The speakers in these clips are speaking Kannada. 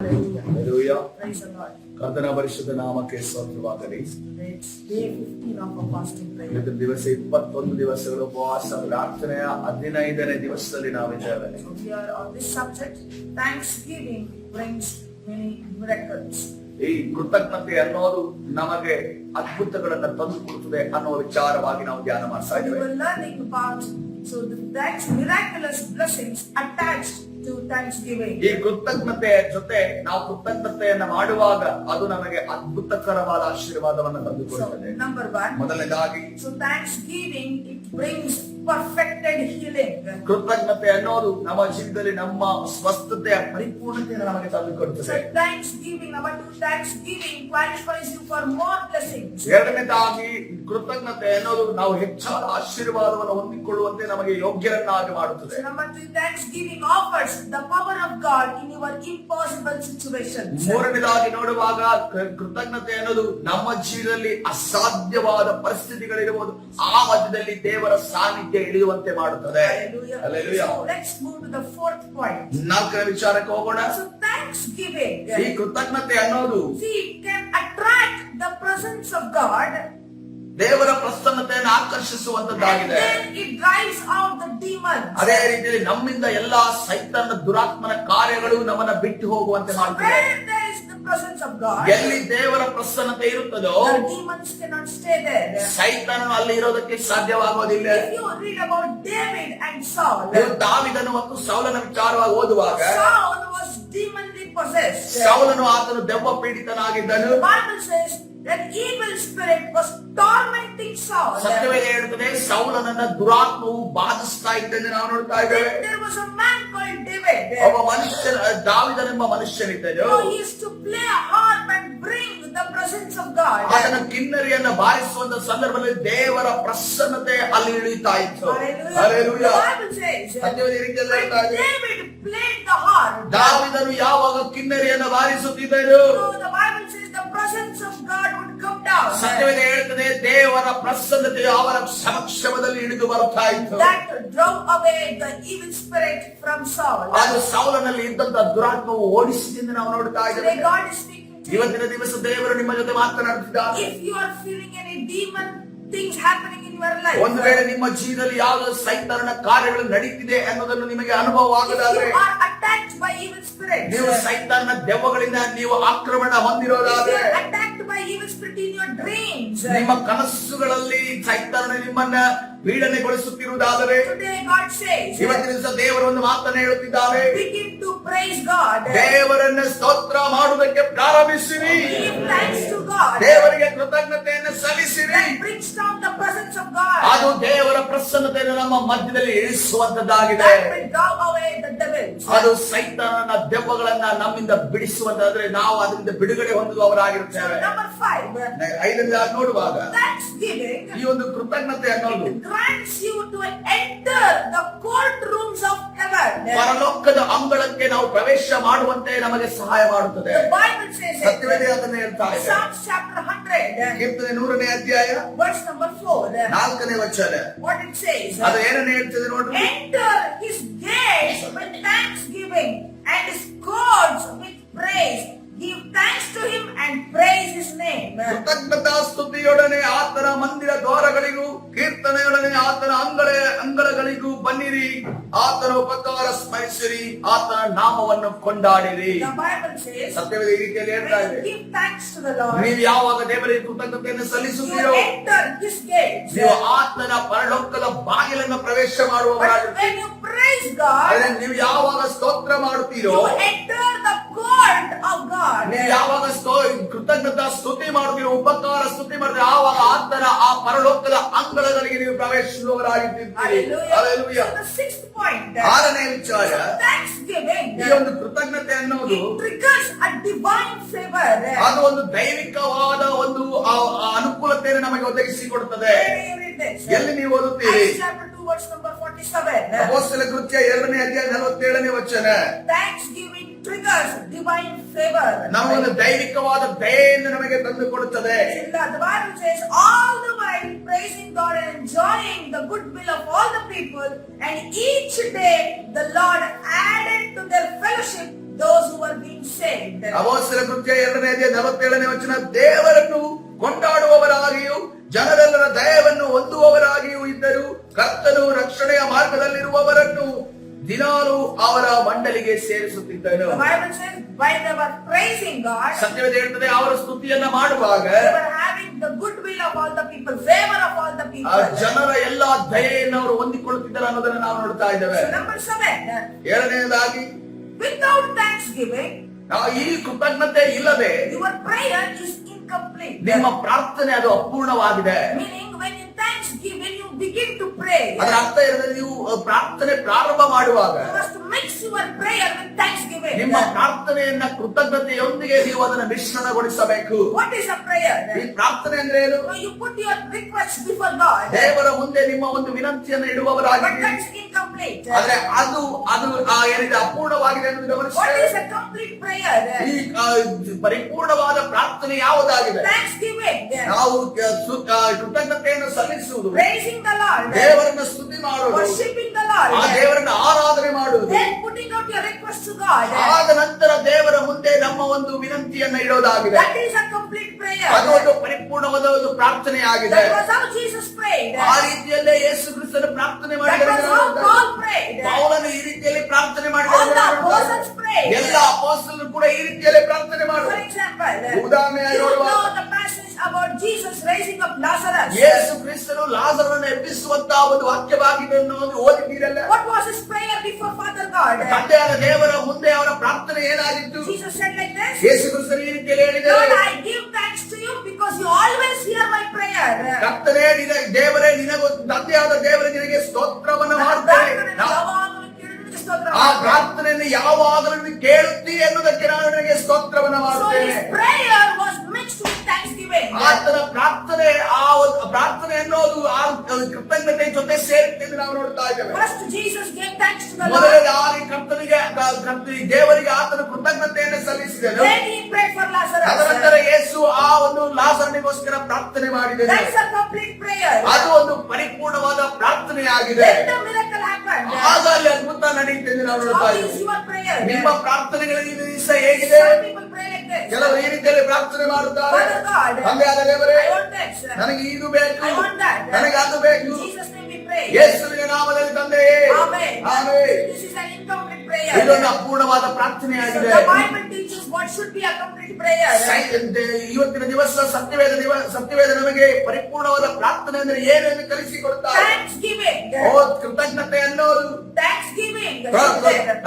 Hallelujah. Praise the Lord. ಕರ್ತನ ಪರಿಶುದ್ಧ ನಾಮಕ್ಕೆ ಸ್ತೋತ್ರವಾಗಲಿ. It's day 15 of our fasting prayer. ಇವತ್ತು ದಿವಸ 21 ದಿವಸಗಳ ಉಪವಾಸ ಪ್ರಾರ್ಥನೆಯ 15ನೇ ದಿವಸದಲ್ಲಿ ನಾವಿದ್ದೇವೆ. So we are on this subject. Thanksgiving brings many miracles. ಈ ಕೃತಜ್ಞತೆ ಅನ್ನೋದು ನಮಗೆ ಅದ್ಭುತಗಳನ್ನು ತಂದು ಕೊಡುತ್ತದೆ ಅನ್ನುವ ವಿಚಾರವಾಗಿ ನಾವು ಧ್ಯಾನ ಮಾಡ್ತಾ So we ಇದ್ದೇವೆ. were learning about that's miraculous blessings attached to Thanksgiving. ಈ ಕೃತಜ್ಞತೆಯ ಜೊತೆ ನಾವು ಕೃತಜ್ಞತೆಯನ್ನ ಮಾಡುವಾಗ ಅದು ನಮಗೆ ಅದ್ಭುತಕರವಾದ ಆಶೀರ್ವಾದವನ್ನು ತಂದು So ಕೊಡುತ್ತದೆ. number one. ಮೊದಲನೇದಾಗಿ So Thanksgiving it brings perfected healing. ಕೃತಜ್ಞತೆ ಅನ್ನೋದು ನಮ್ಮ ಜೀವಿತದಲ್ಲಿ ನಮ್ಮ ಸ್ವಸ್ಥತೆಯ ಪರಿಪೂರ್ಣತೆಯನ್ನು ನಮಗೆ ತಂದು So ಕೊಡುತ್ತದೆ. Thanksgiving, number two, Thanksgiving qualifies you for more blessings. ಎರಡನೇದಾಗಿ ಕೃತಜ್ಞತೆ ಅನ್ನೋದು ನಾವು ಹೆಚ್ಚಾದ ಆಶೀರ್ವಾದವನ್ನು ಹೊಂದಿಕೊಳ್ಳುವಂತೆ ನಮಗೆ ಯೋಗ್ಯರನ್ನಾಗಿ ಮಾಡುತ್ತದೆ. So number three, Thanksgiving offers the power of God in your impossible situations. ಮೂರನೇದಾಗಿ ನೋಡುವಾಗ ಕೃತಜ್ಞತೆ ಅನ್ನೋದು ನಮ್ಮ ಜೀವನದಲ್ಲಿ ಅಸಾಧ್ಯವಾದ ಪರಿಸ್ಥಿತಿಗಳಿರಬಹುದು, ಆ ಮಧ್ಯದಲ್ಲಿ ದೇವರ ಸಾನ್ನಿಧ್ಯ ಇಳಿಯುವಂತೆ ಮಾಡುತ್ತದೆ. Hallelujah. Hallelujah. So let's move to the fourth point. ನಾಲ್ಕನೇ ವಿಚಾರಕ್ಕೆ ಹೋಗೋಣ. So Thanksgiving, ಈ ಕೃತಜ್ಞತೆ ಅನ್ನೋದು see, it can attract the presence of God. ದೇವರ ಪ್ರಸನ್ನತೆಯನ್ನು And ಆಕರ್ಷಿಸುವಂತದ್ದಾಗಿದೆ. then it drives out the demons. ಅದೇ ರೀತಿಯಲ್ಲಿ ನಮ್ಮಿಂದ ಎಲ್ಲಾ ಸೈತಾನ ದುರಾತ್ಮನ ಕಾರ್ಯಗಳು ನಮ್ಮನ್ನ ಬಿಟ್ಟು ಹೋಗುವಂತೆ So ಮಾಡುತ್ತದೆ. where there is the presence of God, ಎಲ್ಲಿ ದೇವರ ಪ್ರಸನ್ನತೆ ಇರುತ್ತದೋ the demons cannot stay there. ಸೈತಾನನು ಅಲ್ಲಿ ಇರೋದಕ್ಕೆ ಸಾಧ್ಯವಾಗೋದಿಲ್ಲ. If you read about David and Saul, ನೀವು ದಾವೀದನು ಮತ್ತು ಸೌಲನ ವಿಚಾರವಾಗಿ ಓದುವಾಗ Saul was demonly possessed. ಸೌಲನು ಆತನು ದೆವ್ವ ಪೀಡಿತನಾಗಿದ್ದನು. The Bible says that evil spirit was tormenting Saul. ಸತ್ಯವೇದ ಹೇಳುತ್ತದೆ ಸೌಲನನ್ನ ದುರಾತ್ಮವು ಬಾಧಿಸ್ತಾ ಇದ್ದನ್ನು ನಾವು ನೋಡ್ತಾ ಇದ್ದೇವೆ. Then there was a man called David. ಒಬ್ಬ ಮನುಷ್ಯನ ದಾವೀದನೆಂಬ ಮನುಷ್ಯನಿದ್ದನು. He used to play a harp and bring the presence of God. ಆತನ ಕಿನ್ನರಿಯನ್ನ ಬಾರಿಸುವಂತ ಸಂದರ್ಭದಲ್ಲಿ ದೇವರ ಪ್ರಸನ್ನತೆ ಅಲ್ಲಿ ಇಳಿತಾ ಇತ್ತು. Hallelujah. Hallelujah. The Bible says ಸತ್ಯವೇದ ಈ ರೀತಿಯಲ್ಲಿ ಹೇಳ್ತಾ when ಇದೆ. David played the harp, ದಾವೀದನು ಯಾವಾಗ ಕಿನ್ನರಿಯನ್ನ ಬಾರಿಸುತ್ತಿದ್ದನು, so the Bible says the presence of God would come down. ಸತ್ಯವೇದ ಹೇಳ್ತದೆ ದೇವರ ಪ್ರಸನ್ನತೆಯು ಅವರ ಸಮಕ್ಷಮದಲ್ಲಿ ಇಳಿದು ಬರ್ತಾ ಇತ್ತು. That drove away the evil spirit from Saul. ಅದು ಸೌಲನಲ್ಲಿ ಇದ್ದಂತ ದುರಾತ್ಮವು ಓಡಿಸಿದಿಂದ ನಾವು ನೋಡ್ತಾ Today ಇದ್ದೇವೆ. God is speaking to you. ಇವತ್ತಿನ ದಿವಸ ದೇವರು ನಿಮ್ಮ ಜೊತೆ ಮಾತನಾಡುತ್ತಿದ್ದಾರೆ. If you are feeling any demon things happening in your life, ಒಂದು ವೇಳೆ ನಿಮ್ಮ ಜೀವನದಲ್ಲಿ ಯಾವುದೋ ಸೈತಾನನ ಕಾರ್ಯಗಳು ನಡೀತಿದೆ ಅನ್ನೋದನ್ನು ನಿಮಗೆ ಅನುಭವ if ಆಗದಾದ್ರೆ, you are attacked by evil spirits, ನೀವು ಸೈತಾನನ ದೆವ್ವಗಳಿಂದ ನೀವು ಆಕ್ರಮಣ if you ಹೊಂದಿರೋದಾದ್ರೆ, are attacked by evil spirit in your dreams, ನಿಮ್ಮ ಕನಸುಗಳಲ್ಲಿ ಸೈತಾನ ನಿಮ್ಮನ್ನ ಪೀಡನೆಗೊಳಿಸುತ್ತಿರುವುದಾದರೆ, today God says, ಇವತ್ತಿನ ದಿವಸ ದೇವರು ಒಂದು ಮಾತನ್ನು ಹೇಳುತ್ತಿದ್ದಾರೆ. begin to praise God. ದೇವರನ್ನ ಸ್ತೋತ್ರ ಮಾಡುವುದಕ್ಕೆ ಪ್ರಾರಂಭಿಸಿರಿ. Give thanks to God. ದೇವರಿಗೆ ಕೃತಜ್ಞತೆಯನ್ನು ಸಲ್ಲಿಸಿರಿ. That brings down the presence of God. ಅದು ದೇವರ ಪ್ರಸನ್ನತೆಯನ್ನು ನಮ್ಮ ಮಧ್ಯದಲ್ಲಿ ಇಳಿಸುವಂತದ್ದಾಗಿದೆ. That will draw away the devils. ಅದು ಸೈತಾನನ ದೆವ್ವಗಳನ್ನ ನಮ್ಮಿಂದ ಬಿಡಿಸುವಂತಾದ್ರೆ ನಾವು ಅದರಿಂದ ಬಿಡುಗಡೆ ಹೊಂದುವವರಾಗಿರುತ್ತೇವೆ. Number 5, ಐದನೇದಾಗಿ ನೋಡುವಾಗ Thanksgiving ಈ ಒಂದು ಕೃತಜ್ಞತೆ ಅನ್ನೋದು grants you to enter the courtrooms of heaven. ಪರಲೋಕದ ಅಂಗಳಕ್ಕೆ ನಾವು ಪ್ರವೇಶ ಮಾಡುವಂತೆ ನಮಗೆ ಸಹಾಯ ಮಾಡುತ್ತದೆ. The Bible says it. ಸತ್ಯವೇದ ಅದನ್ನ ಹೇಳ್ತಾ ಇದೆ. Psalms chapter 100, ಕೀರ್ತನೆ 100ನೇ ಅಧ್ಯಾಯ verse number 4. 4ನೇ ವಚನ What it says? ಅದು ಏನನ್ನ ಹೇಳ್ತದೆ ನೋಡ್ರಿ. Enter his gates with thanksgiving and his courts with praise. Give thanks to him and praise his name. ಕೃತಜ್ಞತಾ ಸ್ತುತಿಯೊಡನೆ ಆತನ ಮಂದಿರ ದ್ವಾರಗಳಿಗೂ ಕೀರ್ತನೆಯೊಡನೆ ಆತನ ಅಂಗಳಗಳಿಗೂ ಬನ್ನಿರಿ. ಆತನ ಉಪಕಾರ ಸ್ಮರಿಸಿರಿ, ಆತನ ನಾಮವನ್ನು ಕೊಂಡಾಡಿರಿ. The Bible says, ಸತ್ಯವೇದ ಈ ರೀತಿಯಲ್ಲಿ ಹೇಳ್ತಾ when ಇದೆ. you give thanks to the Lord, ನೀವು ಯಾವಾಗ ದೇವರಿಗೆ ಕೃತಜ್ಞತೆಯನ್ನು you ಸಲ್ಲಿಸುತ್ತೀರೋ enter his gates. ನೀವು ಆತನ ಪರಲೋಕದ ಬಾಗಿಲನ್ನು ಪ್ರವೇಶ But ಮಾಡುವವರಾಗಿರ್ತೀರಿ. when you praise God, ಆದರೆ ನೀವು ಯಾವಾಗ ಸ್ತೋತ್ರ ಮಾಡುತ್ತೀರೋ, you enter the court of God. ನೀವು ಯಾವಾಗ ಕೃತಜ್ಞತಾ ಸ್ತುತಿ ಮಾಡುತ್ತೀರೋ, ಉಪಕಾರ ಸ್ತುತಿ ಮಾಡ್ತೀರೋ, ಆವಾಗ ಆತನ ಆ ಪರಲೋಕದ ಅಂಗಳಗಳಿಗೆ ನೀವು ಪ್ರವೇಶಿಸುವವರಾಗಿದ್ದೀರಿ. Hallelujah. Hallelujah. So the sixth point, ಆರನೇ ವಿಚಾರ, thanksgiving, ಈ ಒಂದು ಕೃತಜ್ಞತೆ ಅನ್ನೋದು it triggers a divine favor. ಅದು ಒಂದು ದೈವಿಕವಾದ ಒಂದು ಅನುಕೂಲತೆಯನ್ನು ನಮಗೆ ಒದಗಿಸಿಕೊಡುತ್ತದೆ. Where do you read this? ಎಲ್ಲಿ ನೀವು ಓದುತ್ತೀರಿ? Acts chapter 2 verse number 47. ಅಪೊಸ್ತಲ ಕೃತ್ಯ 2ನೇ ಅಧ್ಯಾಯ 47ನೇ ವಚನ. Thanksgiving triggers divine favor. ನಮಗೊಂದು ದೈವಿಕವಾದ ದಯೆಯನ್ನು ನಮಗೆ ತಂದು ಕೊಡುತ್ತದೆ. The Bible says, all the while praising God and enjoying the goodwill of all the people, and each day the Lord added to their fellowship those who are being saved. ಅಪೊಸ್ತಲರ ಕೃತ್ಯ 2ನೇ ಅಧ್ಯಾಯ 47ನೇ ವಚನ, ದೇವರನ್ನು ಕೊಂಡಾಡುವವರಾಗಿಯೂ ಜನರೆಲ್ಲರ ದಯವನ್ನು ಹೊಂದುವವರಾಗಿಯೂ ಇದ್ದರು, ಕರ್ತನು ರಕ್ಷಣೆಯ ಮಾರ್ಗದಲ್ಲಿರುವವರನ್ನು ದಿನಾಲು ಅವರ ಮಂಡಲಿಗೆ ಸೇರಿಸುತ್ತಿದ್ದನು. The Bible says, while they were praising God, ಸತ್ಯವೇದ ಹೇಳ್ತದೆ, ಅವರ ಸ್ತುತಿಯನ್ನ ಮಾಡುವಾಗ they were having the goodwill of all the people, favor of all the ಆ people. ಜನರ ಎಲ್ಲಾ ದಯೆಯನ್ನು ಅವರು ಹೊಂದಿಕೊಳ್ಳುತ್ತಿದ್ದಾರೆ ಅನ್ನೋದನ್ನ ನಾವು ನೋಡ್ತಾ ಇದ್ದೇವೆ. So number 7, 7ನೇದಾಗಿ, without thanksgiving, ಈ ಕೃತಜ್ಞತೆ ಇಲ್ಲದೆ your prayer is incomplete. ನಿಮ್ಮ ಪ್ರಾರ್ಥನೆ ಅದು ಅಪೂರ್ಣವಾಗಿದೆ. Meaning, when in thanksgiving, when you begin to pray, ಅದರ ಅರ್ಥ ಏನಂದ್ರೆ, ನೀವು ಪ್ರಾರ್ಥನೆ ಪ್ರಾರಂಭ ಮಾಡುವಾಗ you must mix your prayer with thanksgiving. ನಿಮ್ಮ ಪ್ರಾರ್ಥನೆಯನ್ನ ಕೃತಜ್ಞತೆಯೊಂದಿಗೆ ನೀವು ಅದನ್ನು ಮಿಶ್ರಣಗೊಳಿಸಬೇಕು. What is a prayer? ಈ ಪ್ರಾರ್ಥನೆ ಅಂದ್ರೆ ಏನು? So you put your request before God, ದೇವರ ಮುಂದೆ ನಿಮ್ಮ ಒಂದು ವಿನಂತಿಯನ್ನು but ಇಡುವವರಾಗಿ, that's incomplete. ಆದ್ರೆ ಅದು ಅದು ಏನಿದೆ ಅಪೂರ್ಣವಾಗಿದೆ ಎಂದು What ಗಮನಿಸಿ. is a complete prayer? ಈ ಪರಿಪೂರ್ಣವಾದ ಪ್ರಾರ್ಥನೆ ಯಾವುದಾಗಿದೆ? Thanksgiving, ನಾವು ಕೃತಜ್ಞತೆಯನ್ನು ಸಲ್ಲಿಸುವುದು, praising the Lord, ದೇವರನ್ನ ಸ್ತುತಿ ಮಾಡುವುದು, worshiping the Lord, ಆ ದೇವರನ್ನ ಆರಾಧನೆ ಮಾಡುವುದು, then putting out your request to God. ಆದ ನಂತರ ದೇವರ ಮುಂದೆ ನಮ್ಮ ಒಂದು ವಿನಂತಿಯನ್ನ ಇಡೋದಾಗಿದೆ. That is a complete prayer. ಅದು ಒಂದು ಪರಿಪೂರ್ಣವಾದ ಒಂದು ಪ್ರಾರ್ಥನೆಯಾಗಿದೆ. That was how Jesus prayed. ಆ ರೀತಿಯಲ್ಲೇ ಯೇಸು ಕ್ರಿಸ್ತನು ಪ್ರಾರ್ಥನೆ That was how ಮಾಡಿದ್ದಾರೆ. Paul prayed. ಪೌಲನು ಈ ರೀತಿಯಲ್ಲಿ ಪ್ರಾರ್ಥನೆ All the apostles ಮಾಡಿದ್ದಾರೆ. prayed. ಎಲ್ಲ ಅಪೊಸ್ತಲರು ಕೂಡ ಈ ರೀತಿಯಲ್ಲಿ ಪ್ರಾರ್ಥನೆ For ಮಾಡುವರು. example, ಉದಾಹರಣೆಯಾಗಿ you ನೋಡುವಾಗ, know the passage about Jesus raising up Lazarus. ಯೇಸು ಕ್ರಿಸ್ತನು ಲಾಜರನನ್ನು ಎಬ್ಬಿಸುವಂತಹ ಒಂದು ವಾಕ್ಯವಾಗಿದೆ ಅನ್ನೋದು ಓದಿದ್ದೀರಲ್ಲ. What was his prayer before Father God? ತಂದೆಯಾದ ದೇವರ ಮುಂದೆ ಅವರ ಪ್ರಾರ್ಥನೆ ಏನಾಗಿತ್ತು? Jesus said like this, ಯೇಸು ಕ್ರಿಸ್ತನು ಈ ರೀತಿಯಲ್ಲಿ Lord, ಹೇಳಿದ್ದಾರೆ, I give thanks to you because you always hear my prayer. ಕರ್ತನೇ ದೇವರೇ, ತಂದೆಯಾದ ದೇವರೇ ನಿನಗೆ ಸ್ತೋತ್ರವನ್ನು ನನ್ನ ಮಾಡ್ತೇನೆ. ಪ್ರಾರ್ಥನೆಯನ್ನು ಯಾವಾಗಲೂ ಕೇಳಿ ನಿನಗೆ ಸ್ತೋತ್ರ ಆ ಮಾಡ್ತೇನೆ. ಪ್ರಾರ್ಥನೆಯನ್ನು ಯಾವಾಗಲೂ ನೀನು ಕೇಳುತ್ತೀ ಎನ್ನುವುದಕ್ಕೆ ನಾನು ನಿನಗೆ ಸ್ತೋತ್ರವನ್ನು So ಮಾಡುತ್ತೇನೆ. his prayer was mixed with thanksgiving. ಆತನ ಪ್ರಾರ್ಥನೆ, ಆ ಒಂದು ಪ್ರಾರ್ಥನೆ ಅನ್ನೋದು ಆ ಕೃತಜ್ಞತೆ ಜೊತೆ ಸೇರುತ್ತೆ ಎಂದು ನಾವು ನೋಡ್ತಾ ಇದ್ದೇವೆ. First Jesus gave thanks to the Lord. ಮೊದಲನೇದಾಗಿ ದೇವರಿಗೆ ಆತನ ಕೃತಜ್ಞತೆಯನ್ನು ಸಲ್ಲಿಸಿದನು. Then he prayed for ತದನಂತರ Lazarus. ಯೇಸು ಆ ಒಂದು ಲಾಜರನಿಗೋಸ್ಕರ ಪ್ರಾರ್ಥನೆ ಮಾಡಿದನು. That's a complete prayer. ಅದು ಒಂದು ಪರಿಪೂರ್ಣವಾದ ಪ್ರಾರ್ಥನೆಯಾಗಿದೆ. Then the miracle happened. ಆಗ ಅಲ್ಲಿ ಅದ್ಭುತ ನಡೆಯುತ್ತೆ ಎಂದು ನಾವು ನೋಡ್ತಾ How is ಇದ್ದೇವೆ. your prayer? ನಿಮ್ಮ ಪ್ರಾರ್ಥನೆಗಳು ಈ ದಿವಸ ಹೇಗಿದೆ? Some people pray like this. ಕೆಲವರು ಈ ರೀತಿಯಲ್ಲಿ ಪ್ರಾರ್ಥನೆ ಮಾಡುತ್ತಾರೆ. Father God, ತಂದೆಯಾದ ದೇವರೇ, I want this. ನನಗೆ ಇದು ಬೇಕು, I want that. ನನಗೆ ಅದು ಬೇಕು. In Jesus' name we pray. ಯೇಸುವಿನ ನಾಮದಲ್ಲಿ ತಂದೆಯೇ, Amen. Amen. This is an incomplete prayer. ಇದೊಂದು ಅಪೂರ್ಣವಾದ So ಪ್ರಾರ್ಥನೆಯಾಗಿದೆ. the Bible teaches what should be a complete prayer. ಇವತ್ತಿನ ದಿವಸ ಸತ್ಯವೇದ ನಮಗೆ ಪರಿಪೂರ್ಣವಾದ ಪ್ರಾರ್ಥನೆ ಅಂದ್ರೆ ಏನು ಎಂದು ಕಲಿಸಿಕೊಡುತ್ತಾರೆ. Thanksgiving. ಕೃತಜ್ಞತೆ ಅನ್ನೋದು, Thanksgiving.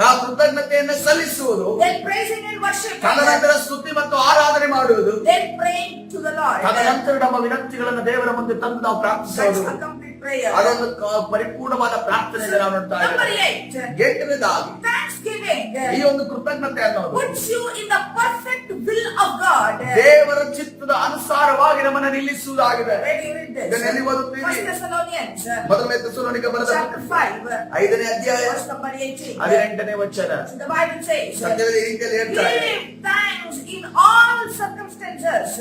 ಆ ಕೃತಜ್ಞತೆಯನ್ನು ಸಲ್ಲಿಸುವುದು, Then praising and worshiping. ತದನಂತರ ಸ್ತುತಿ ಮತ್ತು ಆರಾಧನೆ ಮಾಡುವುದು, Then praying to the Lord. ತದನಂತರ ನಮ್ಮ ವಿನಂತಿಗಳನ್ನು ದೇವರ ಮುಂದೆ ತಂದು ನಾವು That's ಪ್ರಾರ್ಥಿಸುವುದು. a complete prayer. ಅದೊಂದು ಪರಿಪೂರ್ಣವಾದ ಪ್ರಾರ್ಥನೆ ಎಂದು ನಾವು ನೋಡ್ತಾ Number ಇದ್ದೇವೆ. 8. ಎಂಟನೇದಾಗಿ, Thanksgiving ಈ ಒಂದು ಕೃತಜ್ಞತೆ ಅನ್ನೋದು puts you in the perfect will of God. ದೇವರ ಚಿತ್ತದ ಅನುಸಾರವಾಗಿ ನಮ್ಮನ್ನು ನಿಲ್ಲಿಸುವುದಾಗಿದೆ. Where do you read this? ಇದನ್ನು ಎಲ್ಲಿ ಓದುತ್ತೀವಿ? 1 Thessalonians ಮೊದಲನೇ ಥೆಸಲೋನಿಕ ಬರೆದ chapter 5 5ನೇ ಅಧ್ಯಾಯ verse number 18. 18ನೇ ವಚನ. So the Bible says, ಸತ್ಯವೇದ ಈ ರೀತಿಯಲ್ಲಿ ಹೇಳ್ತಾರೆ, give thanks in all circumstances,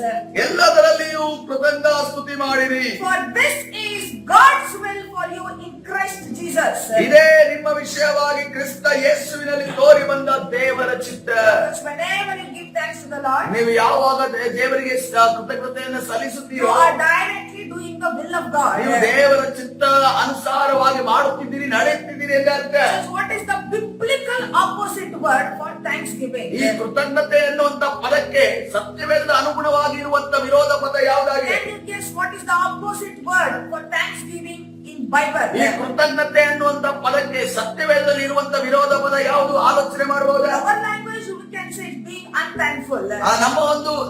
ಎಲ್ಲದರಲ್ಲಿಯೂ ಕೃತಜ್ಞ ಸ್ತುತಿ ಮಾಡಿರಿ, for this is God's will for you in Christ Jesus. ಇದೇ ನಿಮ್ಮ ವಿಷಯವಾಗಿ ಕ್ರಿಸ್ತ ಯೇಸುವಿನಲ್ಲಿ ತೋರಿ ಬಂದ ದೇವರ ಚಿತ್ತ. Because whenever you give thanks to the Lord, ನೀವು ಯಾವಾಗ ದೇವರಿಗೆ ಕೃತಜ್ಞತೆಯನ್ನು you ಸಲ್ಲಿಸುತ್ತೀರೋ, are directly doing the will of God. ನೀವು ದೇವರ ಚಿತ್ತ ಅನುಸಾರವಾಗಿ ಮಾಡುತ್ತಿದ್ದೀರಿ, ನಡೆಯುತ್ತಿದ್ದೀರಿ ಎಂದು ಅರ್ಥ. So what is the biblical opposite word for thanksgiving? ಈ ಕೃತಜ್ಞತೆ ಎನ್ನುವಂತ ಪದಕ್ಕೆ ಸತ್ಯವೇದದ ಅನುಗುಣವಾಗಿರುವಂತ ವಿರೋಧ ಪದ ಯಾವುದಾಗಿದೆ? Can you guess what is the opposite word for thanksgiving in Bible? ಈ ಕೃತಜ್ಞತೆ ಎನ್ನುವಂತ ಪದಕ್ಕೆ ಸತ್ಯವೇದದಲ್ಲಿ ಇರುವಂತ ವಿರೋಧ ಪದ ಯಾವುದು? ಆಲೋಚನೆ ಮಾಡಬಹುದಾ? Our language we can say is being unthankful.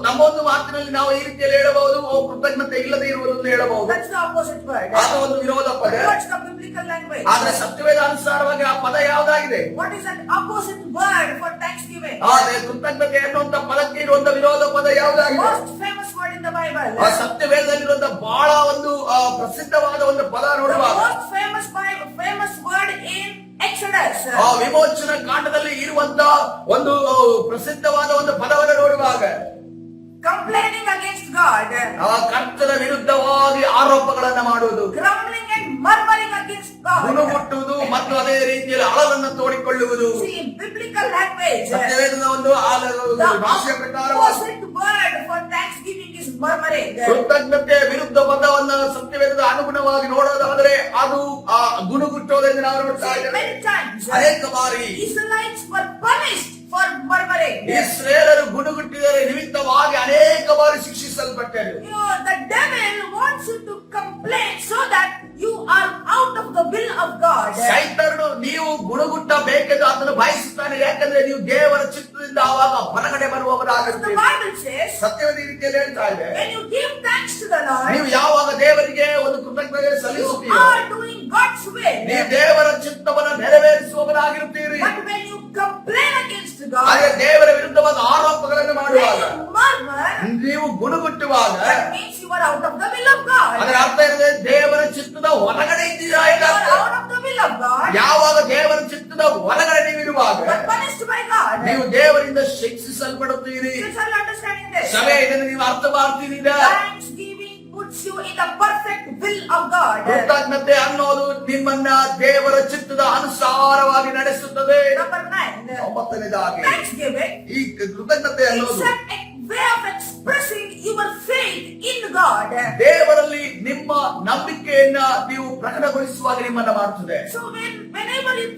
ನಮ್ಮ ಒಂದು ಮಾತಿನಲ್ಲಿ ನಾವು ಈ ರೀತಿಯಲ್ಲಿ ಹೇಳಬಹುದು, ಕೃತಜ್ಞತೆ ಇಲ್ಲದೆ ಇರುವುದನ್ನು ಹೇಳಬಹುದು. That's the opposite word. ಅದು ಒಂದು ವಿರೋಧ ಪದ. What's the biblical language? ಆದ್ರೆ ಸತ್ಯವೇದ ಅನುಸಾರವಾಗಿ ಆ ಪದ ಯಾವುದಾಗಿದೆ? What is that opposite word for thanksgiving? ಆದ್ರೆ ಕೃತಜ್ಞತೆ ಎನ್ನುವಂತ ಪದಕ್ಕೆ ಇರುವಂತ ವಿರೋಧ ಪದ ಯಾವುದಾಗಿದೆ? Most famous word in the Bible. ಆ ಸತ್ಯವೇದದಲ್ಲಿರುವಂತ ಬಹಳ ಒಂದು ಪ್ರಸಿದ್ಧವಾದ ಒಂದು ಪದ The ನೋಡುವಾಗ, most famous word in Exodus. ಆ ವಿಮೋಚನ ಕಾಂಡದಲ್ಲಿ ಇರುವಂತ ಒಂದು ಪ್ರಸಿದ್ಧವಾದ ಒಂದು ಪದವನ್ನು ನೋಡುವಾಗ, Complaining against God. ಆ ಕರ್ತನ ವಿರುದ್ಧವಾಗಿ ಆರೋಪಗಳನ್ನ ಮಾಡುವುದು, Grumbling and murmuring against God. ಗುಣುಗುಟ್ಟುವುದು ಮತ್ತು ಅದೇ ರೀತಿಯಲ್ಲಿ ಅಳಲನ್ನು ತೋಡಿಕೊಳ್ಳುವುದು. See, in biblical language, ಸತ್ಯವೇದದ ಒಂದು the ಭಾಷೆಯ ಪ್ರಕಾರ opposite word for thanksgiving is murmuring. ಕೃತಜ್ಞತೆ ವಿರುದ್ಧ ಪದವನ್ನ ಸತ್ಯವೇದದ ಅನುಗುಣವಾಗಿ ನೋಡೋದಾದ್ರೆ ಅದು ಗುಣಗುಟ್ಟೋದೆಂದು ನಾವು ನೋಡ್ತಾ See, ಇದ್ದೇವೆ. many times ಅನೇಕ ಬಾರಿ Israelites were punished for murmuring. ಇಸ್ರೇಲರು ಗುಣಗುಟ್ಟಿದರ ನಿಮಿತ್ತವಾಗಿ ಅನೇಕ ಬಾರಿ ಶಿಕ್ಷಿಸಲ್ಪಟ್ಟರು. You know, the devil wants you to complain so that you are out of the will of God. ಸೈತಾನನು ನೀವು ಗುಣಗುಟ್ಟಬೇಕೆಂದು ಅದನ್ನು ಬಯಸುತ್ತಾನೆ, ಯಾಕಂದ್ರೆ ನೀವು ದೇವರ ಚಿತ್ತದಿಂದ ಆವಾಗ ಹೊರಗಡೆ The ಬರುವವರಾಗುತ್ತೀರಿ. Bible says, ಸತ್ಯವಾದ ರೀತಿಯಲ್ಲಿ ಹೇಳ್ತಾ ಇದೆ, when you give thanks to the Lord, ನೀವು ಯಾವಾಗ ದೇವರಿಗೆ ಒಂದು ಕೃತಜ್ಞತೆ you ಸಲ್ಲಿಸುತ್ತೀರೋ are doing God's will. ನೀವು ದೇವರ ಚಿತ್ತವನ್ನು ನೆರವೇರಿಸುವವರಾಗಿರುತ್ತೀರಿ. But when you complain against God, ಹಾಗೆ ದೇವರ ವಿರುದ್ಧವಾದ ಆರೋಪಗಳನ್ನು when ಮಾಡುವಾಗ you murmur, ನೀವು ಗುಣಗುಟ್ಟುವಾಗ that means you are out of the will of God. ಅದರ ಅರ್ಥ ಇದೆ ದೇವರ ಚಿತ್ತದ ಹೊರಗಡೆ ಇದ್ದೀರಾ You ಇಲ್ಲ are ಅಂತ. out of the will of God. ಯಾವಾಗ ದೇವರ ಚಿತ್ತದ ಹೊರಗಡೆ ನೀವಿರುವಾಗ You are punished by God. ನೀವು ದೇವರಿಂದ ಶಿಕ್ಷಿಸಲ್ಪಡುತ್ತೀರಿ. Church, are you understanding this? ಸಭೆ ಇದನ್ನು ನೀವು ಅರ್ಥ ಮಾಡ್ತೀರಾ? Thanksgiving puts you in the perfect will of God. ಕೃತಜ್ಞತೆ ಅನ್ನೋದು ನಿಮ್ಮನ್ನ ದೇವರ ಚಿತ್ತದ ಅನುಸಾರವಾಗಿ ನಡೆಸುತ್ತದೆ. Number 9. ಒಂಬತ್ತನೇದಾಗಿ Thanksgiving ಈ ಕೃತಜ್ಞತೆ is ಅನ್ನೋದು a way of expressing your faith in God. ದೇವರಲ್ಲಿ ನಿಮ್ಮ ನಂಬಿಕೆಯನ್ನ ನೀವು ಪ್ರಕಟಗೊಳಿಸುವಾಗ ನಿಮ್ಮನ್ನ ಮಾಡುತ್ತದೆ. So whenever you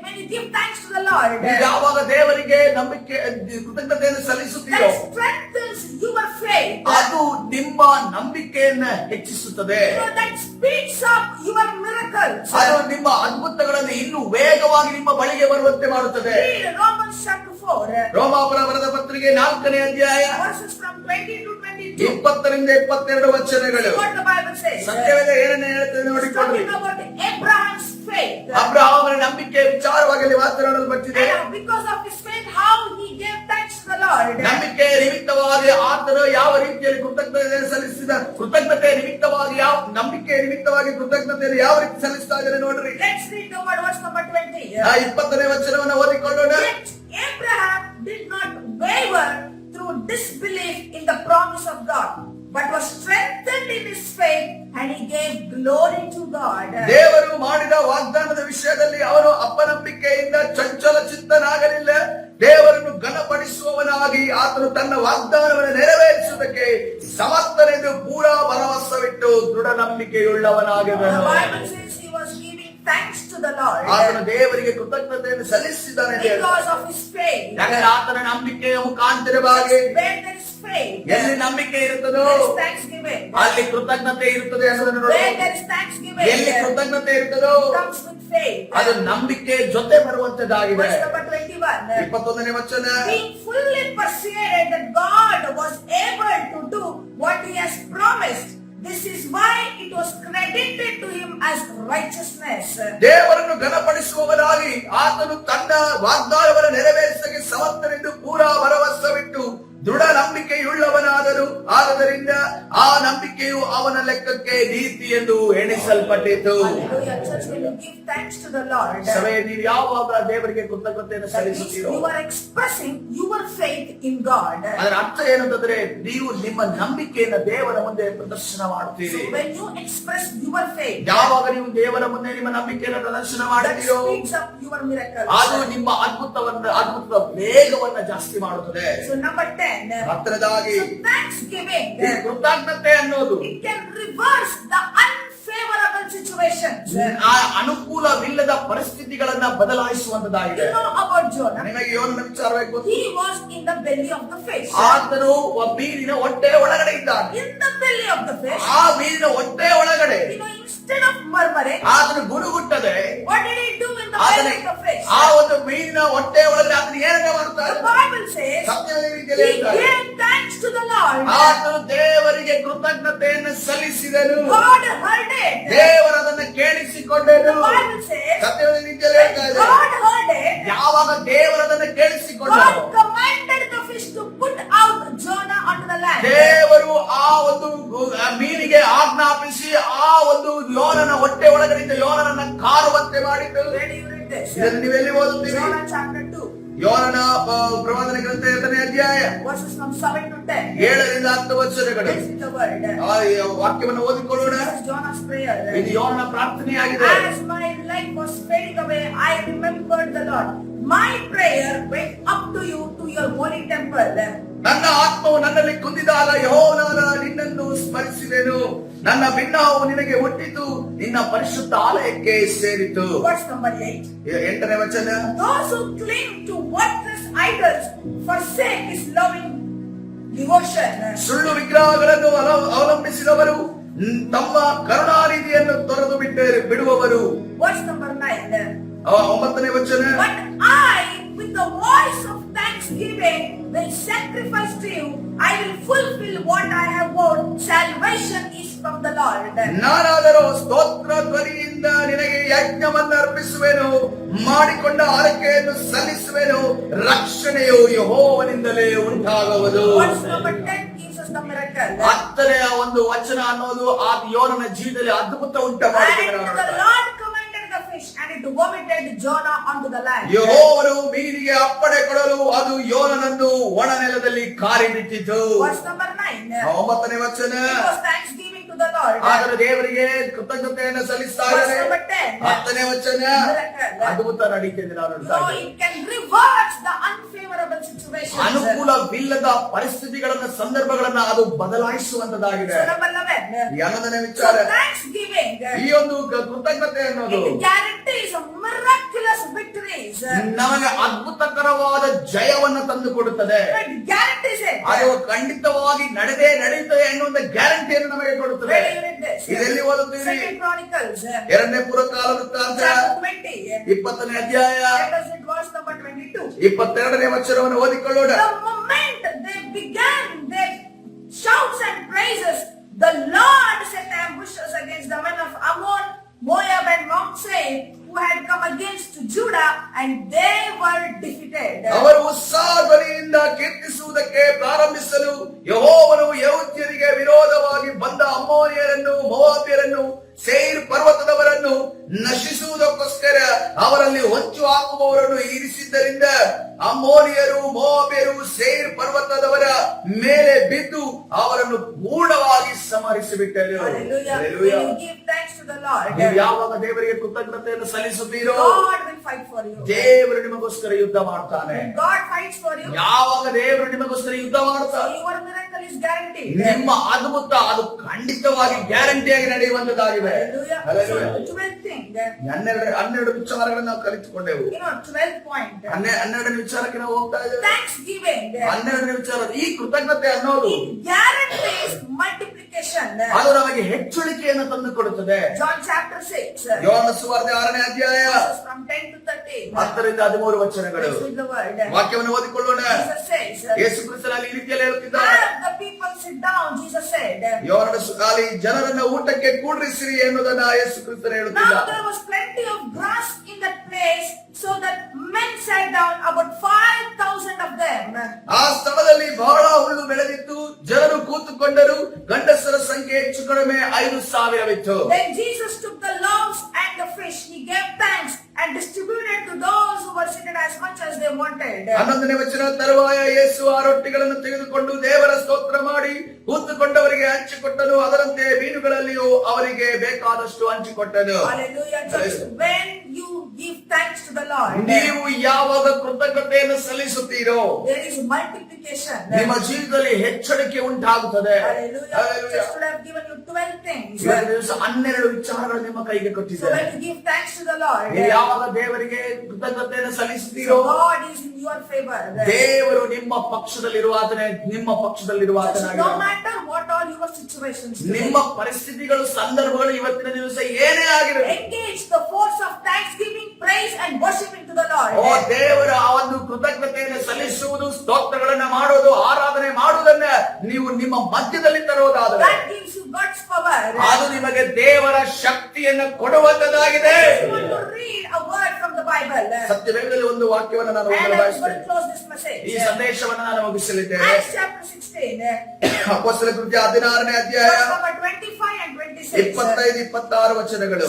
when you give thanks to the Lord, ನೀವು ಯಾವಾಗ ದೇವರಿಗೆ ನಂಬಿಕೆ ಕೃತಜ್ಞತೆಯನ್ನು ಸಲ್ಲಿಸುತ್ತೀರೋ that strengthens your faith. ಅದು ನಿಮ್ಮ ನಂಬಿಕೆಯನ್ನ ಹೆಚ್ಚಿಸುತ್ತದೆ. You know, that speeds up your miracles. ಅದು ನಿಮ್ಮ ಅದ್ಭುತಗಳನ್ನು ಇನ್ನೂ ವೇಗವಾಗಿ ನಿಮ್ಮ ಬಳಿಗೆ ಬರುವಂತೆ ಮಾಡುತ್ತದೆ. Read Romans chapter 4, ರೋಮಾಪುರ ಬರೆದ ಪತ್ರಿಕೆ 4ನೇ ಅಧ್ಯಾಯ verses from 20 to 22. 20ರಿಂದ 22 ವಚನಗಳು. What the Bible says. ಸತ್ಯವೇದ ಏನನ್ನ ಹೇಳುತ್ತದೆ It's ನೋಡಿಕೊಳ್ಳಿ. talking about Abraham's faith. ಅಬ್ರಹಾಮನ ನಂಬಿಕೆ ವಿಚಾರವಾಗಿ ಅಲ್ಲಿ ಮಾತನಾಡಲ್ಪಟ್ಟಿದೆ. And because of his faith, how he gave thanks to the Lord. ನಂಬಿಕೆ ನಿಮಿತ್ತವಾಗಿ ಆತನು ಯಾವ ರೀತಿಯಲ್ಲಿ ಕೃತಜ್ಞತೆ ಸಲ್ಲಿಸಿದ, ಕೃತಜ್ಞತೆ ನಿಮಿತ್ತವಾಗಿ ಯಾವ ನಂಬಿಕೆ ನಿಮಿತ್ತವಾಗಿ ಕೃತಜ್ಞತೆಯನ್ನು ಯಾವ ರೀತಿ ಸಲ್ಲಿಸ್ತಾ ಇದ್ದಾರೆ ನೋಡ್ರಿ. Let's read the word, verse number 20. 20ನೇ ವಚನವನ್ನು ಓದಿಕೊಳ್ಳೋಣ. Yet Abraham did not waver through disbelief in the promise of God, but was strengthened in his faith, and he gave glory to God. ದೇವರು ಮಾಡಿದ ವಾಗ್ದಾನದ ವಿಷಯದಲ್ಲಿ ಅವನು ಅಪನಂಬಿಕೆಯಿಂದ ಚಂಚಲ ಚಿತ್ತನಾಗಲಿಲ್ಲ. ದೇವರನ್ನು ಘನಪಡಿಸುವವನಾಗಿ ಆತನು ತನ್ನ ವಾಗ್ದಾನವನ್ನು ನೆರವೇರಿಸುವುದಕ್ಕೆ ಸಮರ್ಥನೆಂದು ಪೂರಾ ಭರವಸವಿಟ್ಟು ದೃಢ ನಂಬಿಕೆಯುಳ್ಳವನಾಗಿದ್ದನು. The Bible says he was giving thanks to the Lord ಆತನು ದೇವರಿಗೆ ಕೃತಜ್ಞತೆಯನ್ನು ಸಲ್ಲಿಸಿದ್ದಾನೆ ಅಂತ ಹೇಳ್ತಾರೆ. because of his faith. ಯಾಕಂದ್ರೆ ಆತನ ನಂಬಿಕೆಯ ಮುಖಾಂತರವಾಗಿ Where there is faith, ಎಲ್ಲಿ ನಂಬಿಕೆ ಇರುತ್ತದೋ there is thanksgiving. ಅಲ್ಲಿ ಕೃತಜ್ಞತೆ ಇರುತ್ತದೆ ಅನ್ನೋದನ್ನು Where ನೋಡಿ. there is thanksgiving, ಎಲ್ಲಿ ಕೃತಜ್ಞತೆ ಇರುತ್ತದೋ comes with faith. ಅದು ನಂಬಿಕೆ ಜೊತೆ ಬರುವಂತದ್ದಾಗಿದೆ. Verse number 21. 21ನೇ ವಚನ. Being fully persuaded that God was able to do what he has promised. This is why it was credited to him as righteousness. ದೇವರನ್ನು ಘನಪಡಿಸುವವನಾಗಿ ಆತನು ತನ್ನ ವಾಗ್ದಾನವನ್ನು ನೆರವೇರಿಸಕ್ಕೆ ಸಮರ್ಥನೆಂದು ಪೂರಾ ಭರವಸವಿಟ್ಟು ದೃಢ ನಂಬಿಕೆಯುಳ್ಳವನಾದನು. ಆದ್ದರಿಂದ ಆ ನಂಬಿಕೆಯು ಅವನ ಲೆಕ್ಕಕ್ಕೆ ನೀತಿ ಎಂದು ಎಣಿಸಲ್ಪಟ್ಟಿತು. Hallelujah. Church, when you give thanks to the Lord, ಸಭೆ, ನೀವು ಯಾವಾಗ ದೇವರಿಗೆ ಕೃತಜ್ಞತೆಯನ್ನು that means ಸಲ್ಲಿಸುತ್ತೀರೋ you are expressing your faith in God. ಅದರ ಅರ್ಥ ಏನಂತಂದ್ರೆ ನೀವು ನಿಮ್ಮ ನಂಬಿಕೆಯನ್ನು ದೇವರ ಮುಂದೆ ಪ್ರದರ್ಶನ ಮಾಡುತ್ತೀರಿ. So when you express your faith, ಯಾವಾಗ ನೀವು ದೇವರ ಮುಂದೆ ನಿಮ್ಮ ನಂಬಿಕೆಯನ್ನು ಪ್ರದರ್ಶನ that ಮಾಡುತ್ತೀರೋ speeds up your miracles. ಅದು ನಿಮ್ಮ ಅದ್ಭುತದ ವೇಗವನ್ನ ಜಾಸ್ತಿ ಮಾಡುತ್ತದೆ. So number 10. ಹತ್ತರದಾಗಿ So thanksgiving, ಈ ಕೃತಜ್ಞತೆ ಅನ್ನೋದು it can reverse the unfavorable situations. ಆ ಅನುಕೂಲವಿಲ್ಲದ ಪರಿಸ್ಥಿತಿಗಳನ್ನ ಬದಲಾಯಿಸುವಂತದ್ದಾಗಿದೆ. You know about Jonah. ನಿಮಗೆ ಯೋನನ ವಿಚಾರವಾಗಿ ಗೊತ್ತು. He was in the belly of the fish. ಆತನು ಮೀನಿನ ಹೊಟ್ಟೆ ಒಳಗಡೆ ಇದ್ದಾನೆ. In the belly of the fish, ಆ ಮೀನಿನ ಹೊಟ್ಟೆ ಒಳಗಡೆ you know, instead of murmuring, ಆತನು ಗುಡುಗುಟ್ಟದೆ what did he do in the belly of the fish? ಆ ಒಂದು ಮೀನಿನ ಹೊಟ್ಟೆ ಒಳಗಡೆ ಆತನು ಏನನ್ನ ಮಾಡ್ತಾನೆ? The Bible says ಸತ್ಯದ ರೀತಿಯಲ್ಲಿ he ಹೇಳ್ತಾರೆ. gave thanks to the Lord. ಆತನು ದೇವರಿಗೆ ಕೃತಜ್ಞತೆಯನ್ನು ಸಲ್ಲಿಸಿದನು. God heard it. ದೇವರು ಅದನ್ನು ಕೇಳಿಸಿಕೊಂಡನು. The Bible says ಸತ್ಯದ ರೀತಿಯಲ್ಲಿ ಹೇಳ್ತಾರೆ. God heard it. ಯಾವಾಗ ದೇವರು ಅದನ್ನು ಕೇಳಿಸಿಕೊಂಡನು, God commanded the fish to put out Jonah onto the land. ದೇವರು ಆ ಒಂದು ಮೀನಿಗೆ ಆಜ್ಞಾಪಿಸಿ ಆ ಒಂದು ಯೋನನ ಹೊಟ್ಟೆ ಒಳಗಡೆಯಿಂದ ಯೋನನನ್ನ ಕಾರುವಂತೆ ಮಾಡಿದ್ದು. Where do you read this? ಇದನ್ನು ನೀವೆಲ್ಲಿ ಓದುತ್ತೀರಿ? Jonah chapter 2. ಯೋನನ ಪ್ರವಾದನೆ ಗ್ರಂಥ 2ನೇ ಅಧ್ಯಾಯ verses from 7 to 10. 7ರಿಂದ 10 ವಚನಗಳು. This is the word. ಆ ವಾಕ್ಯವನ್ನು ಓದಿಕೊಳ್ಳೋಣ. This is Jonah's prayer. ಇದು ಯೋನನ ಪ್ರಾರ್ಥನೆಯಾಗಿದೆ. As my life was fading away, I remembered the Lord. My prayer went up to you, to your holy temple. ನನ್ನ ಆತ್ಮವು ನನ್ನಲ್ಲಿ ಕುಂದಿದಾಗ ಯೆಹೋವನಾದ ನಿನ್ನನ್ನು ಸ್ಮರಿಸಿದೆನು. ನನ್ನ ಬಿನ್ನಹವು ನಿನಗೆ ಹುಟ್ಟಿತು, ನಿನ್ನ ಪರಿಶುದ್ಧ ಆಲಯಕ್ಕೆ ಸೇರಿತು. Verse number 8. 8ನೇ ವಚನ. Those who cling to worthless idols forsake his loving devotion. ಸುಳ್ಳು ವಿಗ್ರಹಗಳನ್ನು ಅವಲಂಬಿಸಿದವರು ತಮ್ಮ ಕರುಣಾನಿಧಿಯನ್ನು ತೊರೆದು ಬಿಡುವವರು. Verse number 9. 9ನೇ ವಚನ. But I, with the voice of thanksgiving, will sacrifice to you. I will fulfill what I have vowed. Salvation is from the Lord. ನಾನಾದರೂ ಸ್ತೋತ್ರ ಧ್ವನಿಯಿಂದ ನಿನಗೆ ಯಜ್ಞವನ್ನು ಅರ್ಪಿಸುವೆನು, ಮಾಡಿಕೊಂಡ ಆರೈಕೆಯನ್ನು ಸಲ್ಲಿಸುವೆನು. ರಕ್ಷಣೆಯು ಯೆಹೋವನಿಂದಲೇ ಉಂಟಾಗುವುದು. Verse number 10 gives us the miracle. 10ನೇ ಒಂದು ವಚನ ಅನ್ನೋದು ಆ ಯೋನನ ಜೀವಿತದಲ್ಲಿ ಅದ್ಭುತ ಉಂಟ And the ಮಾಡಿದ. Lord commanded the fish, and it vomited Jonah onto the land. ಯೆಹೋವನು ಮೀನಿಗೆ ಅಪ್ಪಣೆ ಕೊಡಲು ಅದು ಯೋನನನ್ನು ಒಣ ನೆಲದಲ್ಲಿ ಕಾರಿ ಬಿಟ್ಟಿತು. Verse number 9. 9ನೇ ವಚನ. It was thanksgiving to the Lord. ಆದರೆ ದೇವರಿಗೆ ಕೃತಜ್ಞತೆಯನ್ನು ಸಲ್ಲಿಸ್ತಾ Verse ಇದ್ದಾರೆ. number 10. 10ನೇ ವಚನ. Miracle. ಅದ್ಭುತ ನಡೀತಿದೆ ನಾವು ನೋಡ್ತಾ So ಇದ್ದೇವೆ. it can reverse the unfavorable situations. ಅನುಕೂಲವಿಲ್ಲದ ಪರಿಸ್ಥಿತಿಗಳನ್ನ ಸಂದರ್ಭಗಳನ್ನ ಅದು ಬದಲಾಯಿಸುವಂತದ್ದಾಗಿದೆ. So number 11. 11ನೇ So ವಿಚಾರ. thanksgiving, ಈ ಒಂದು ಕೃತಜ್ಞತೆ ಅನ್ನೋದು it guarantees miraculous victories. ನಮಗೆ ಅದ್ಭುತಕರವಾದ ಜಯವನ್ನು ತಂದು ಕೊಡುತ್ತದೆ. It guarantees it. ಅದು ಖಂಡಿತವಾಗಿ ನಡೆಯುತ್ತದೆ ಎನ್ನುವಂತ ಗ್ಯಾರಂಟಿಯನ್ನು ನಮಗೆ ಕೊಡುತ್ತದೆ. Where do you read this? ಇದೆಲ್ಲಿ ಓದುತ್ತೀರಿ? Second Chronicles. 2ನೇ ಪುರಕಾಲ ವೃತ್ತಾಂತ Chapter 20. 20ನೇ ಅಧ್ಯಾಯ Let us read verse number 22. 22ನೇ ವಚನವನ್ನು ಓದಿಕೊಳ್ಳೋಣ. The moment they began their shouts and praises, the Lord set ambushes against the men of Ammon, Moab, and Mount Seir, who had come against Judah, and they were defeated. ಅವರು ಉತ್ಸಾಹಧ್ವನಿಯಿಂದ ಕೀರ್ತಿಸುವುದಕ್ಕೆ ಪ್ರಾರಂಭಿಸಲು ಯೆಹೋವನು ಯೆಹೂದ್ಯರಿಗೆ ವಿರೋಧವಾಗಿ ಬಂದ ಅಮ್ಮೋನಿಯರನ್ನು, ಮೋವಾಬ್ಯರನ್ನು, ಸೇರ್ ಪರ್ವತದವರನ್ನು ನಶಿಸುವುದಕ್ಕೋಸ್ಕರ ಅವರಲ್ಲಿ ಹೊಂಚು ಹಾಕುವವರನ್ನು ಇರಿಸಿದ್ದರಿಂದ ಅಮ್ಮೋನಿಯರು, ಮೋವಾಬ್ಯರು ಸೇರ್ ಪರ್ವತದವರ ಮೇಲೆ ಬಿದ್ದು ಅವರನ್ನು ಪೂರ್ಣವಾಗಿ ಸಂಹರಿಸಿಬಿಟ್ಟರು. Hallelujah. Hallelujah. When you give thanks to the Lord, ನೀವು ಯಾವಾಗ ದೇವರಿಗೆ ಕೃತಜ್ಞತೆಯನ್ನು ಸಲ್ಲಿಸುತ್ತೀರೋ God will fight for you. ದೇವರು ನಿಮಗೋಸ್ಕರ ಯುದ್ಧ ಮಾಡ್ತಾನೆ. When God fights for you, ಯಾವಾಗ ದೇವರು ನಿಮಗೋಸ್ಕರ ಯುದ್ಧ ಮಾಡ್ತಾನೆ, your miracle is guaranteed. ನಿಮ್ಮ ಅದ್ಭುತ ಅದು ಖಂಡಿತವಾಗಿ ಗ್ಯಾರಂಟಿಯಾಗಿ ನಡೆಯುವಂತದ್ದಾಗಿದೆ. Hallelujah. Hallelujah. So, 12th thing, 12 ವಿಚಾರಗಳನ್ನು ನಾವು ಕಲಿತುಕೊಂಡೆವು. 12th point. 12ನೇ ವಿಚಾರಕ್ಕೆ ನಾವು ಹೋಗ್ತಾ ಇದ್ದೇವೆ. Thanksgiving. 12ನೇ ವಿಚಾರ ಈ ಕೃತಜ್ಞತೆ ಅನ್ನೋದು It guarantees multiplication. ಅದು ನಮಗೆ ಹೆಚ್ಚುಳಿಕೆಯನ್ನು ತಂದು ಕೊಡುತ್ತದೆ. John chapter 6. ಯೋಹಾನ ಸುವಾರ್ತೆ 6ನೇ ಅಧ್ಯಾಯ Verses from 10 to 13. 10ರಿಂದ 13 ವಚನಗಳು. This is the word. ವಾಕ್ಯವನ್ನು ಓದಿಕೊಳ್ಳೋಣ. Jesus says, ಯೇಸು ಕ್ರಿಸ್ತನಲ್ಲಿ ಈ ರೀತಿಯಲ್ಲಿ ಹೇಳುತ್ತಿದ್ದಾರೆ. have the people sit down, Jesus said. ಯೋಹಾನನ ಸುಗಾಲಿ ಜನರನ್ನ ಊಟಕ್ಕೆ ಕೂಡ್ರಿಸಿರಿ ಎನ್ನುವುದನ್ನ ಯೇಸು ಕ್ರಿಸ್ತನು Now ಹೇಳುತ್ತಿದ್ದಾರೆ. there was plenty of grass in that place, so that men sat down, about 5,000 of them. ಆ ಸ್ಥಳದಲ್ಲಿ ಬಹಳ ಹುಲ್ಲು ಬೆಳೆದಿತ್ತು, ಜನರು ಕೂತುಕೊಂಡರು. ಗಂಡಸರ ಸಂಖ್ಯೆ ಹೆಚ್ಚು ಕಡಿಮೆ 5,000ವಿತ್ತು. Then Jesus took the loaves and the fish. He gave thanks and distributed to those who were seated as much as they wanted. 11ನೇ ವಚನ. ತರುವಾಯ ಯೇಸು ಆ ರೊಟ್ಟಿಗಳನ್ನು ತೆಗೆದುಕೊಂಡು ದೇವರ ಸ್ತೋತ್ರ ಮಾಡಿ ಕೂತುಕೊಂಡವರಿಗೆ ಹಂಚಿಕೊಟ್ಟನು. ಅದರಂತೆ ಮೀನುಗಳಲ್ಲಿಯೂ ಅವರಿಗೆ ಬೇಕಾದಷ್ಟು ಹಂಚಿಕೊಟ್ಟನು. Hallelujah. Church, when you give thanks to the Lord, ನೀವು ಯಾವಾಗ ಕೃತಜ್ಞತೆಯನ್ನು ಸಲ್ಲಿಸುತ್ತೀರೋ there is multiplication. ನಿಮ್ಮ ಜೀವಿತದಲ್ಲಿ ಹೆಚ್ಚಳಿಕೆ ಉಂಟಾಗುತ್ತದೆ. Hallelujah. Just would have given you 12 things. ಇವತ್ತು ದಿವಸ 12 ವಿಚಾರಗಳು ನಿಮ್ಮ ಕೈಗೆ So ಕೊಟ್ಟಿದ್ದಾರೆ. when you give thanks to the Lord, ನೀವು ಯಾವಾಗ ದೇವರಿಗೆ ಕೃತಜ್ಞತೆಯನ್ನು ಸಲ್ಲಿಸುತ್ತೀರೋ so God is in your favor. ದೇವರು ನಿಮ್ಮ ಪಕ್ಷದಲ್ಲಿರುವಾತನೇ, ನಿಮ್ಮ Church, ಪಕ್ಷದಲ್ಲಿರುವಾತನಾಗಿ. no matter what all your situations today, ನಿಮ್ಮ ಪರಿಸ್ಥಿತಿಗಳು, ಸಂದರ್ಭಗಳು ಇವತ್ತಿನ ದಿವಸ ಏನೇ ಆಗಿರಲಿ, engage the force of thanksgiving, praise and worshiping to the Lord. ಓ ದೇವರ ಆ ಒಂದು ಕೃತಜ್ಞತೆಯನ್ನು ಸಲ್ಲಿಸುವುದು, ಸ್ತೋತ್ರಗಳನ್ನ ಮಾಡೋದು, ಆರಾಧನೆ ಮಾಡುವುದನ್ನ ನೀವು ನಿಮ್ಮ ಮಧ್ಯದಲ್ಲಿ ತರುವುದಾದರೆ That gives you God's power. ಅದು ನಿಮಗೆ ದೇವರ ಶಕ್ತಿಯನ್ನು ಕೊಡುವಂತದ್ದಾಗಿದೆ. I want to read a word from the Bible. ಸತ್ಯವೇದದಲ್ಲಿ ಒಂದು ವಾಕ್ಯವನ್ನು ನಾನು And ಓದಲು I'm going ಬಯಸುತ್ತೇನೆ. to close this message. ಈ ಸಂದೇಶವನ್ನು ನಾನು ಮುಗಿಸಲಿದ್ದೇನೆ. Acts chapter 16, ಅಪೊಸ್ತಲ ಕೃತ್ಯ 16ನೇ ಅಧ್ಯಾಯ verse number 25 and 26. 25-26 ವಚನಗಳು.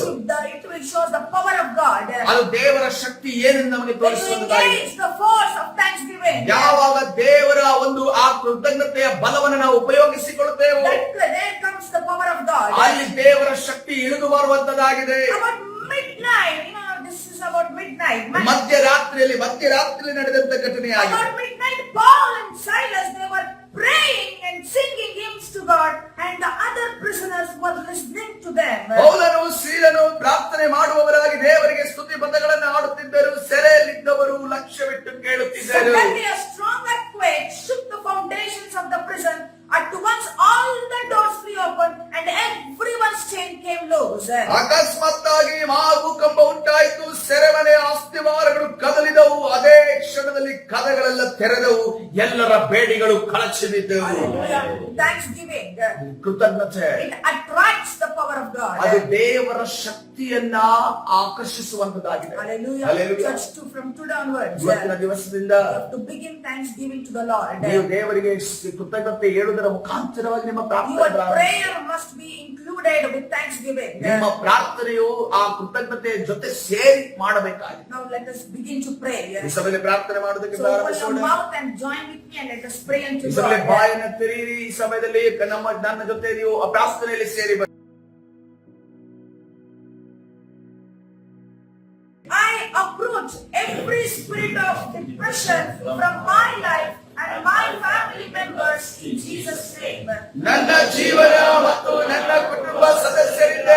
It will show the power of God. ಅದು ದೇವರ ಶಕ್ತಿ ಏನೆಂದು ನಮಗೆ When you ತೋರಿಸುವಂತದ್ದಾಗಿದೆ. engage the force of thanksgiving, ಯಾವಾಗ ದೇವರ ಒಂದು ಆ ಕೃತಜ್ಞತೆಯ ಬಲವನ್ನು ನಾವು ಉಪಯೋಗಿಸಿಕೊಳ್ಳುತ್ತೇವೆ, there comes the power of God. ಅಲ್ಲಿ ದೇವರ ಶಕ್ತಿ ಇಳಿದು ಬರುವಂತದ್ದಾಗಿದೆ. About midnight, this is about midnight. ಮಧ್ಯರಾತ್ರಿಯಲ್ಲಿ ನಡೆದಂತ ಘಟನೆಯಾಗಿದೆ. About midnight, Paul and Silas, they were praying and singing hymns to God, and the other prisoners were listening to them. ಪೌಲನು ಸೀಲನು ಪ್ರಾರ್ಥನೆ ಮಾಡುವವರಾಗಿ ದೇವರಿಗೆ ಸ್ತುತಿ ಪದಗಳನ್ನು ಹಾಡುತ್ತಿದ್ದರು. ಸೆರೆಯಲ್ಲಿದ್ದವರು ಲಕ್ಷ್ಯವಿಟ್ಟು ಕೇಳುತ್ತಿದ್ದರು. Suddenly a strong earthquake shook the foundations of the prison. At once all the doors flew open and everyone's chain came loose. ಅಕಸ್ಮಾತ್ತಾಗಿ ಮಹಾಭೂಕಂಪ ಉಂಟಾಯಿತು. ಸೆರೆಮನೆಯ ಅಸ್ಥಿವಾರಗಳು ಕದಲಿದವು. ಅದೇ ಕ್ಷಣದಲ್ಲಿ ಕದಗಳೆಲ್ಲ ತೆರೆದವು. ಎಲ್ಲರ ಬೇಡಿಗಳು ಕಳಚಿ ಬಿದ್ದವು. Thanksgiving, ಕೃತಜ್ಞತೆ, it attracts the power of God. ಅದು ದೇವರ ಶಕ್ತಿಯನ್ನ ಆಕರ್ಷಿಸುವಂತದ್ದಾಗಿದೆ. Hallelujah. Hallelujah. Church too, from today onwards, ಇವತ್ತಿನ ದಿವಸದಿಂದ you have to begin thanksgiving to the Lord. ನೀವು ದೇವರಿಗೆ ಕೃತಜ್ಞತೆ ಹೇಳುವುದರ ಮುಖಾಂತರವಾಗಿ ನಿಮ್ಮ ಪ್ರಾರ್ಥನೆ Your prayer must be included with thanksgiving. ನಿಮ್ಮ ಪ್ರಾರ್ಥನೆಯು ಆ ಕೃತಜ್ಞತೆಯ ಜೊತೆ ಸೇರಿ ಮಾಡಬೇಕಾಗಿದೆ. Now let us begin to pray. ಈ ಸಮಯದಲ್ಲಿ ಪ್ರಾರ್ಥನೆ ಮಾಡೋದಕ್ಕೆ So open your ಪ್ರಾರಂಭಿಸೋಣ. mouth and join with me and let us pray unto ಈ ಸಮಯದಲ್ಲಿ God. ಬಾಯನ್ನು ತೆರೆಯಿರಿ. ಈ ಸಮಯದಲ್ಲಿ ನನ್ನ ಜೊತೆ ನೀವು ಆ ಪ್ರಾರ್ಥನೆಯಲ್ಲಿ ಸೇರಿ ಬನ್ನಿ. I approach every spirit of depression from my life and my family members in Jesus' name. ನನ್ನ ಜೀವನ ಮತ್ತು ನನ್ನ ಕುಟುಂಬ ಸದಸ್ಯರಿಂದ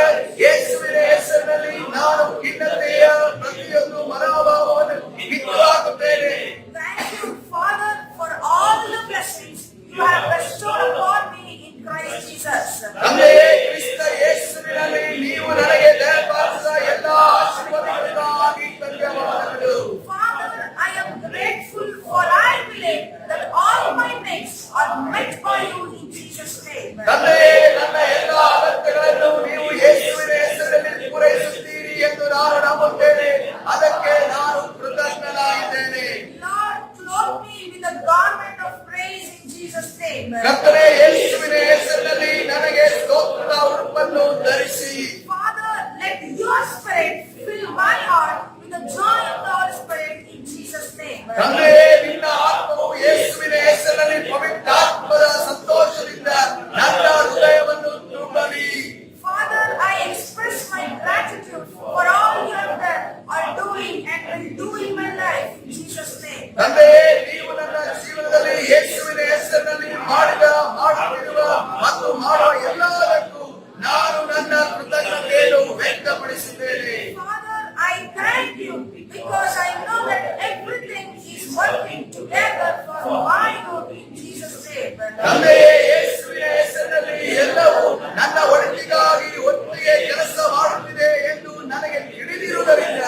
ಯೇಸುವಿನ ಹೆಸರಿನಲ್ಲಿ ನಾನು ಖಿನ್ನತೆಯ ಪ್ರತಿಯೊಂದು ಮನೋಭಾವವನ್ನು ಕಿತ್ತು ಹಾಕುತ್ತೇನೆ. Thank you, Father, for all the blessings you have bestowed upon me in Christ Jesus. ತಂದೆಯೇ, ಕ್ರಿಸ್ತ ಯೇಸುವಿನಲ್ಲಿ ನೀವು ನನಗೆ ದಯಪಾಲಿಸಿದ ಎಲ್ಲಾ ಆಶೀರ್ವಾದಗಳಿಗಾಗಿ ಧನ್ಯವಾದಗಳು. Father, I am grateful for I believe that all my needs are met by you in Jesus' name. ತಂದೆಯೇ, ನನ್ನ ಎಲ್ಲಾ ಅಗತ್ಯಗಳನ್ನು ನೀವು ಯೇಸುವಿನ ಹೆಸರಿನಲ್ಲಿ ಪೂರೈಸುತ್ತೀರಿ ಎಂದು ನಾನು ನಂಬುತ್ತೇನೆ. ಅದಕ್ಕೆ ನಾನು ಕೃತಜ್ಞನಾಗಿದ್ದೇನೆ. Lord, clothe me with the garment of praise in Jesus' name. ಕರ್ತನೇ, ಯೇಸುವಿನ ಹೆಸರಿನಲ್ಲಿ ನನಗೆ ಸ್ತೋತ್ರದ ಉಡುಪನ್ನು ಧರಿಸಿ. Father, let your spirit fill my heart with the joy of the Holy Spirit in Jesus' name. ತಂದೆಯೇ, ನಿನ್ನ ಆತ್ಮವು ಯೇಸುವಿನ ಹೆಸರಿನಲ್ಲಿ ಪವಿತ್ರಾತ್ಮದ ಸಂತೋಷದಿಂದ ನನ್ನ ಹೃದಯವನ್ನು ತುಂಬಲಿ. Father, I express my gratitude for all you have done, are doing, and will do in my life in Jesus' name. ತಂದೆಯೇ, ನೀವು ನನ್ನ ಜೀವನದಲ್ಲಿ ಯೇಸುವಿನ ಹೆಸರಿನಲ್ಲಿ ಮಾಡುತ್ತಿರುವ ಮತ್ತು ಮಾಡುವ ಎಲ್ಲದಕ್ಕೂ ನಾನು ನನ್ನ ಕೃತಜ್ಞತೆಯನ್ನು ವ್ಯಕ್ತಪಡಿಸಿದ್ದೇನೆ. Father, I thank you because I know that everything is working together for my good in Jesus' name. ತಂದೆಯೇ, ಯೇಸುವಿನ ಹೆಸರಿನಲ್ಲಿ ಎಲ್ಲವೂ ನನ್ನ ಒಳಿತಿಗಾಗಿ ಒಟ್ಟಿಗೆ ಕೆಲಸ ಮಾಡುತ್ತಿದೆ ಎಂದು ನನಗೆ ತಿಳಿದಿರುವುದರಿಂದ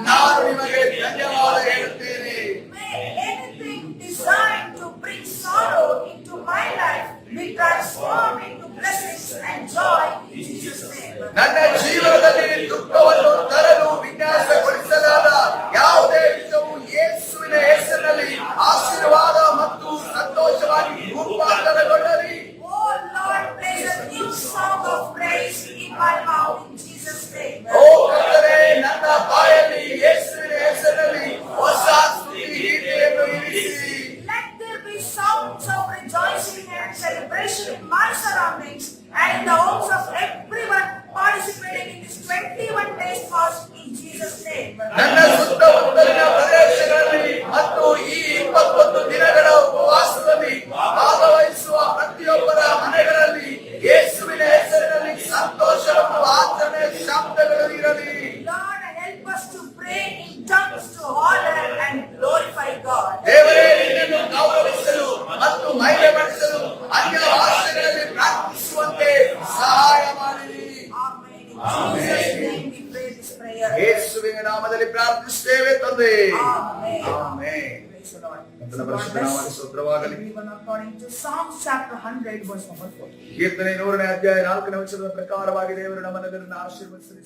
ನಾನು ನಿಮಗೆ ಧನ್ಯವಾದ ಹೇಳುತ್ತೇನೆ. May anything designed to bring sorrow into my life be transformed into blessings and joy in Jesus' name. ನನ್ನ ಜೀವನದಲ್ಲಿ ದುಃಖವನ್ನು ತರಲು ವಿನ್ಯಾಸಗೊಳಿಸಲಾದ ಯಾವುದೇ ವಿಷಯವು ಯೇಸುವಿನ ಹೆಸರಿನಲ್ಲಿ ಆಶೀರ್ವಾದ ಮತ್ತು ಸಂತೋಷವಾಗಿ ರೂಪಾಂತರಗೊಳ್ಳಲಿ. Oh Lord, place a new song of praise in my mouth in Jesus' name. ಓ ಕರ್ತನೇ, ನನ್ನ ಬಾಯಲ್ಲಿ ಯೇಸುವಿನ ಹೆಸರಿನಲ್ಲಿ ಹೊಸ ಸ್ತುತಿ ಗೀತೆಯನ್ನು ಇರಿಸಿ. Let there be sounds of rejoicing and celebration in my surroundings and in the homes of everyone participating in this 21 days fast in Jesus' name. ನನ್ನ ಸುತ್ತಮುತ್ತಲಿನ ಪ್ರದೇಶಗಳಲ್ಲಿ ಮತ್ತು ಈ 21 ದಿನಗಳ ಉಪವಾಸದಲ್ಲಿ ಭಾಗವಹಿಸುವ ಪ್ರತಿಯೊಬ್ಬರ ಮನೆಗಳಲ್ಲಿ ಯೇಸುವಿನ ಹೆಸರಿನಲ್ಲಿ ಸಂತೋಷ ಮತ್ತು ಆಚರಣೆಯ ಶಬ್ದಗಳು ಇರಲಿ. Lord, help us to pray in tongues to honor and glorify God. ದೇವರೇ, ನಿನ್ನನ್ನು ಗೌರವಿಸಲು ಮತ್ತು ಮಹಿಮೆಪಡಿಸಲು ಅನ್ಯ ಭಾಷೆಗಳಲ್ಲಿ ಪ್ರಾರ್ಥಿಸುವಂತೆ ಸಹಾಯ ಮಾಡಿರಿ. Amen. In Jesus' name we pray this prayer. ಯೇಸುವಿನ ನಾಮದಲ್ಲಿ ಪ್ರಾರ್ಥಿಸುತ್ತೇವೆ ತಂದೆ. Amen. Amen. Praise the Lord. ಕರ್ತನ ಪರಿಶುದ್ಧ ನಾಮಕ್ಕೆ ಸ್ತೋತ್ರವಾಗಲಿ. Even according to Psalms chapter 100 verse number 4. ಕೀರ್ತನೆ 100ನೇ ಅಧ್ಯಾಯ 4ನೇ ವಚನದ ಪ್ರಕಾರವಾಗಿ ದೇವರು ನಮ್ಮನ್ನೆಲ್ಲರನ್ನು ಆಶೀರ್ವದಿಸಲಿ.